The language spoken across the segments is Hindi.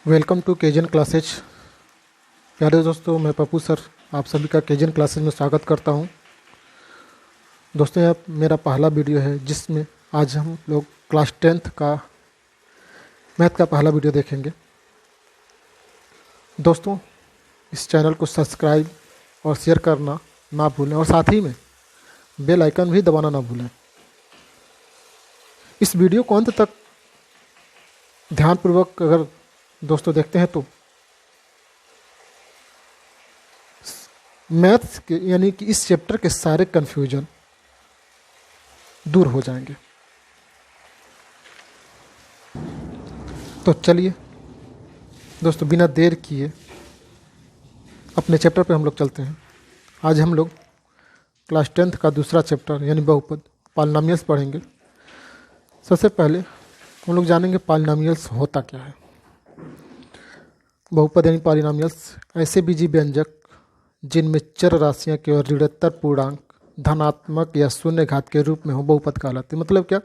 Welcome to केजन classes. प्यारे दोस्तों, मैं पप्पू सर आप सभी का केजन क्लासेज में स्वागत करता हूं। दोस्तों, यह मेरा पहला वीडियो है जिसमें आज हम लोग क्लास 10th का मैथ का पहला वीडियो देखेंगे। दोस्तों, इस चैनल को सब्सक्राइब और शेयर करना ना भूलें और साथ ही में बेल आइकन भी दबाना ना भूलें। इस वीडियो को अंत तक ध्यानपूर्वक अगर दोस्तों देखते हैं तो मैथ्स के यानी कि इस चैप्टर के सारे कन्फ्यूजन दूर हो जाएंगे। तो चलिए दोस्तों, बिना देर किए अपने चैप्टर पे हम लोग चलते हैं। आज हम लोग क्लास 10th का दूसरा चैप्टर यानी बहुपद पॉलिनोमियल्स पढ़ेंगे। सबसे पहले हम लोग जानेंगे पॉलिनोमियल्स होता क्या है। बहुपद यानी पॉलिनोमियल्स ऐसे बीजी व्यंजक जिनमें चर राशियां केवल ऋणोत्तर पूर्णांक धनात्मक या शून्य घात के रूप में हो बहुपद कहलाते हैं। मतलब क्या,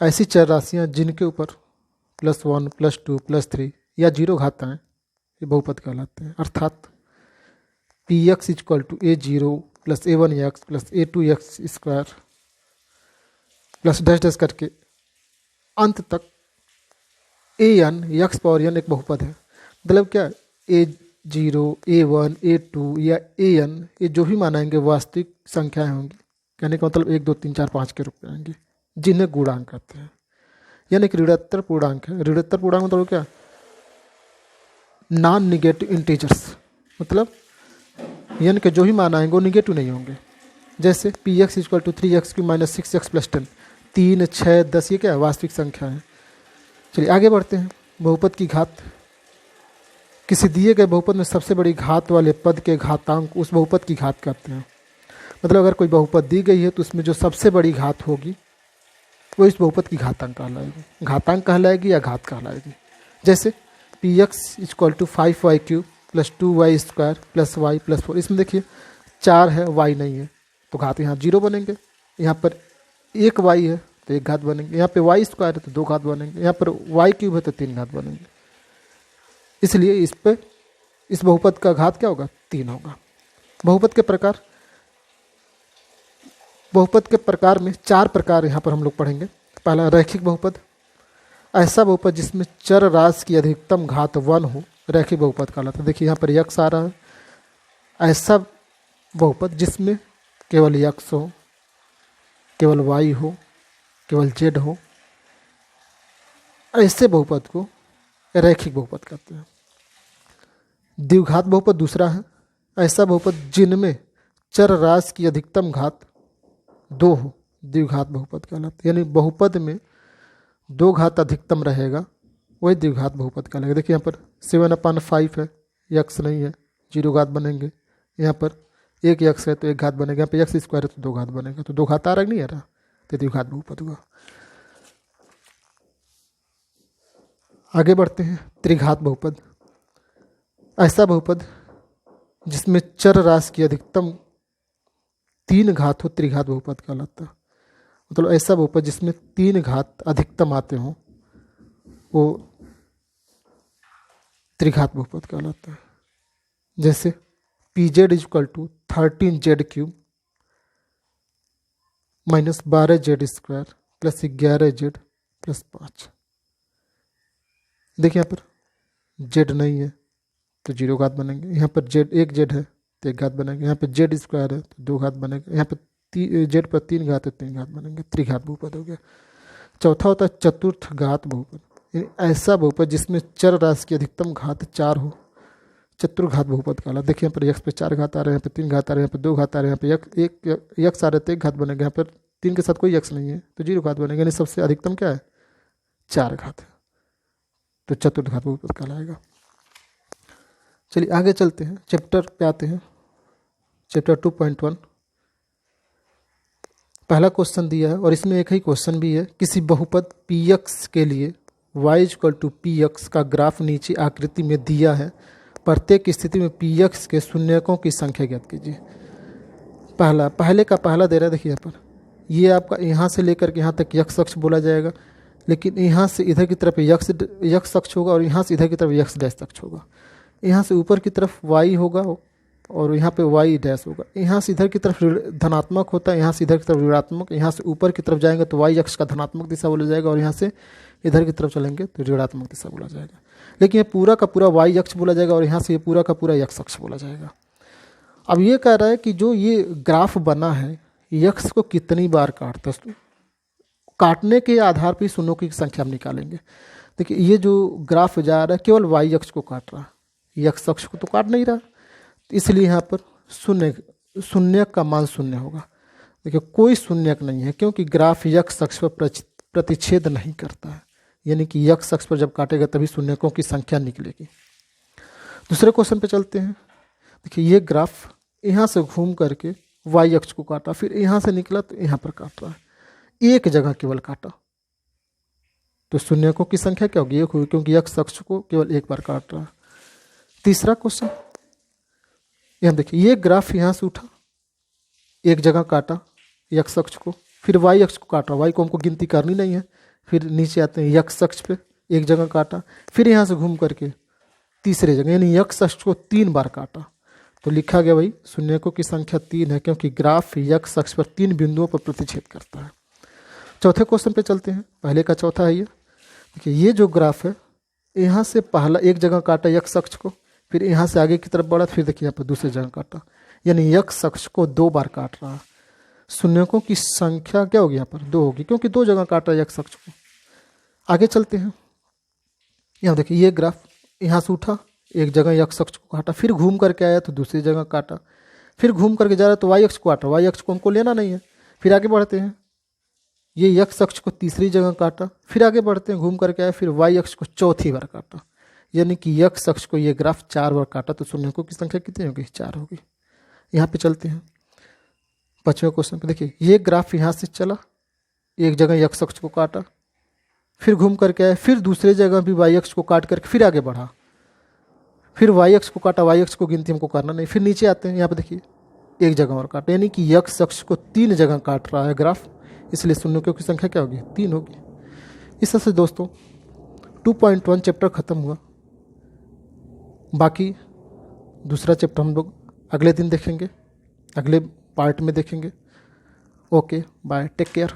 ऐसी चर राशियां जिनके ऊपर +1 +2 +3 या 0 घात आएँ ये बहुपद कहलाते हैं। अर्थात px = a0 + a1x + a2x² plus dash करके अंत तक an x⁴n एक बहुपद है। मतलब क्या, a0 a1 a2 या an ये जो भी मानाएंगे वास्तविक संख्याएं होंगी। कहने का मतलब 1 2 3 4 5 के रूप में आएंगे जिन्हें गुणांक कहते हैं। यानी कि ऋणोत्तर पूर्णांक है। ऋणोत्तर पूर्णांक मतलब क्या, नॉन निगेटिव इंटीजर्स। मतलब यानी कि जो भी मान आएंगे वो निगेटिव नहीं होंगे। जैसे px = 3x³ - 6x + 10 3 6 10 ये क्या है, वास्तविक संख्या है। चलिए आगे बढ़ते हैं। बहुपद की घात, किसी दिए गए बहुपद में सबसे बड़ी घात वाले पद के घातांक उस बहुपद की घात कहते हैं। मतलब अगर कोई बहुपद दी गई है तो उसमें जो सबसे बड़ी घात होगी वो इस बहुपद की घातांक कहलाएगी। घातांक कहलाएगी या घात कहलाएगी। जैसे px = 5y³ + 2y² + y + 4। इसमें देखिए 4 है, y नहीं है तो घात यहाँ 0 बनेंगे। यहाँ पर 1 y है तो 1 घात बनेंगे। यहाँ पे y² है तो 2 घात बनेंगे। यहाँ पर y³ है तो 3 घात बनेंगे। इसलिए इस बहुपद का घात क्या होगा, 3 होगा। बहुपद के प्रकार में 4 प्रकार यहाँ पर हम लोग पढ़ेंगे। पहला रैखिक बहुपद, ऐसा बहुपद जिसमें चर राशि की अधिकतम घात 1 हो रैखिक बहुपद कहलाता है। देखिए यहाँ पर x आ रहा है। ऐसा बहुपद जिसमें केवल x हो, केवल y हो, केवल z हो, ऐसे बहुपद को रैखिक बहुपद कहते हैं। द्विघात बहुपद दूसरा है। ऐसा बहुपद जिनमें चर राशि की अधिकतम घात 2 हो द्विघात बहुपद कहलाते हैं। यानी बहुपद में 2 घात अधिकतम रहेगा वही द्विघात बहुपद कहलाएगा। देखिए यहाँ पर 7/5 है, x नहीं है, 0 घात बनेंगे। यहाँ पर 1 x है तो 1 घात बनेगा। यहाँ पर x² है तो 2 घात बनेगा। तो 2 घात आ रहा नहीं आ रहा, तो द्विघात बहुपद हुआ। आगे बढ़ते हैं। त्रिघात बहुपद, ऐसा बहुपद जिसमें चर राशि की अधिकतम 3 घात हो त्रिघात बहुपद कहलाता है। मतलब ऐसा बहुपद जिसमें 3 घात अधिकतम आते हों वो त्रिघात बहुपद कहलाता है। जैसे pz = 13z³ - 12z² + 11z + 5। देखिए यहाँ पर z नहीं है तो 0 घात बनेंगे। यहाँ पर एक z है तो 1 घात बनेंगे। यहाँ पर z² है तो 2 घात बनेंगे। यहाँ पर z पर 3 घात है तो 3 घात बनेंगे। त्रिघात बहुपद हो गया। चौथा होता है चतुर्थ घात बहुपद, यानी ऐसा बहुपद जिसमें चर राशि की अधिकतम घात 4 हो चतुर्घात बहुपद कहला। देखिए यहाँ पर x पे 4 घात आ रहे हैं, यहाँ पर 3 घात आ रहे हैं, यहाँ पर 2 घात आ रहे हैं, यहाँ पर x आ रहे तो 1 घात बनेगा। यहाँ पर 3 के साथ कोई x नहीं है तो 0 घात बनेगा। यानी सबसे अधिकतम क्या है, 4 घात है, तो चतुर्घात बहुपद कहलाएगा। चलिए आगे चलते हैं, चैप्टर पे आते हैं। चैप्टर 2.1 पहला क्वेश्चन दिया है और इसमें एक ही क्वेश्चन भी है। किसी बहुपद px के लिए y = px का ग्राफ नीचे आकृति में दिया है। प्रत्येक स्थिति में px के शून्यकों की संख्या ज्ञात कीजिए। पहले का पहला दे रहा है। देखिए यहाँ पर ये आपका यहाँ से लेकर के यहाँ तक x अक्ष बोला जाएगा। लेकिन यहाँ से इधर की तरफ यक्स अक्ष होगा और यहाँ से इधर की तरफ यक्स डैश अक्ष होगा। यहाँ से ऊपर की तरफ वाई होगा और यहाँ पे वाई डैश होगा। यहाँ से इधर की तरफ धनात्मक होता है, यहाँ से इधर की तरफ ऋणात्मक। यहाँ से ऊपर की तरफ जाएंगे तो वाई अक्ष का धनात्मक दिशा बोला जाएगा और यहाँ से इधर की तरफ चलेंगे तो ऋणात्मक दिशा बोला जाएगा। लेकिन ये पूरा का पूरा वाई अक्ष बोला जाएगा और यहाँ से ये पूरा का पूरा यक्स अक्ष बोला जाएगा। अब ये कह रहा है कि जो ये ग्राफ बना है यक्स को कितनी बार काटता है, काटने के आधार पर शून्यों की संख्या हम निकालेंगे। देखिए ये जो ग्राफ जा रहा है केवल वाई अक्ष को काट रहा है, यक्स अक्ष को तो काट नहीं रहा, इसलिए यहाँ पर शून्य का मान शून्य होगा। देखिए कोई शून्यक नहीं है क्योंकि ग्राफ यक्स अक्ष पर प्रतिच्छेद नहीं करता है, यानी कि यक्स अक्ष पर जब काटेगा तभी शून्यकों की संख्या निकलेगी। दूसरे क्वेश्चन पे चलते हैं। देखिए ये ग्राफ यहाँ से घूम करके वाई अक्ष को काटा, फिर यहाँ से निकला तो यहाँ पर काट रहा है, एक जगह केवल काटा, तो शून्यकों की संख्या क्या होगी? एक होगी क्योंकि यक्स अक्ष को केवल एक बार काट रहा है। तीसरा क्वेश्चन यहाँ देखिए, ये ग्राफ यहाँ से उठा, एक जगह काटा यक्स अक्ष को, फिर वाई अक्ष को काटा, वाई को हमको गिनती करनी नहीं है, फिर नीचे आते हैं यक्स अक्ष पे एक जगह काटा, फिर यहाँ से घूम करके तीसरे जगह यानी यक्स अक्ष को 3 बार काटा, तो लिखा गया भाई शून्यकों की संख्या 3 है क्योंकि ग्राफ यक्स अक्ष पर 3 बिंदुओं पर प्रतिच्छेद करता है। चौथे क्वेश्चन पे चलते हैं। पहले का चौथा है ये। देखिए ये जो ग्राफ है यहाँ से पहला एक जगह काटा यक्स अक्ष को, फिर यहाँ से आगे की तरफ बढ़ा, फिर देखिए यहाँ पर दूसरी जगह काटा, यानी यक्स अक्ष को 2 बार काट रहा है। शून्यकों की संख्या क्या होगी? यहाँ पर 2 होगी क्योंकि 2 जगह काटा यक्स अक्ष को। आगे चलते हैं। यहाँ देखिए ये ग्राफ यहाँ से उठा, एक जगह यक्स अक्ष को काटा, फिर घूम करके आया तो दूसरी जगह काटा, फिर घूम करके जा रहा है तो वाई अक्ष को काटा, वाई अक्ष को हमको लेना नहीं है। फिर आगे बढ़ते हैं, ये यक्स अक्ष को तीसरी जगह काटा, फिर आगे बढ़ते हैं, घूम करके आया, फिर वाई अक्ष को चौथी बार काटा, यानी कि यक्स अक्ष को ये ग्राफ 4 बार काटा, तो शून्यकों की संख्या कितनी होगी? 4 होगी। यहाँ पे चलते हैं 5वें क्वेश्चन पे। देखिए ये ग्राफ यहाँ से चला, एक जगह यक्स अक्ष को काटा, फिर घूम करके आया, फिर दूसरे जगह भी वाई अक्ष को काट करके फिर आगे बढ़ा, फिर वाई अक्ष को काटा, वाई अक्ष को गिनती हमको करना नहीं। फिर नीचे आते हैं, यहाँ पे देखिए एक जगह और काटा, यानी कि यक्स अक्ष को 3 जगह काट रहा है ग्राफ, इसलिए शून्यकों की संख्या क्या होगी? 3 होगी। इस तरह से दोस्तों 2.1 चैप्टर खत्म हुआ। बाकी दूसरा चैप्टर हम लोग अगले दिन देखेंगे, अगले पार्ट में देखेंगे। Okay bye, take care.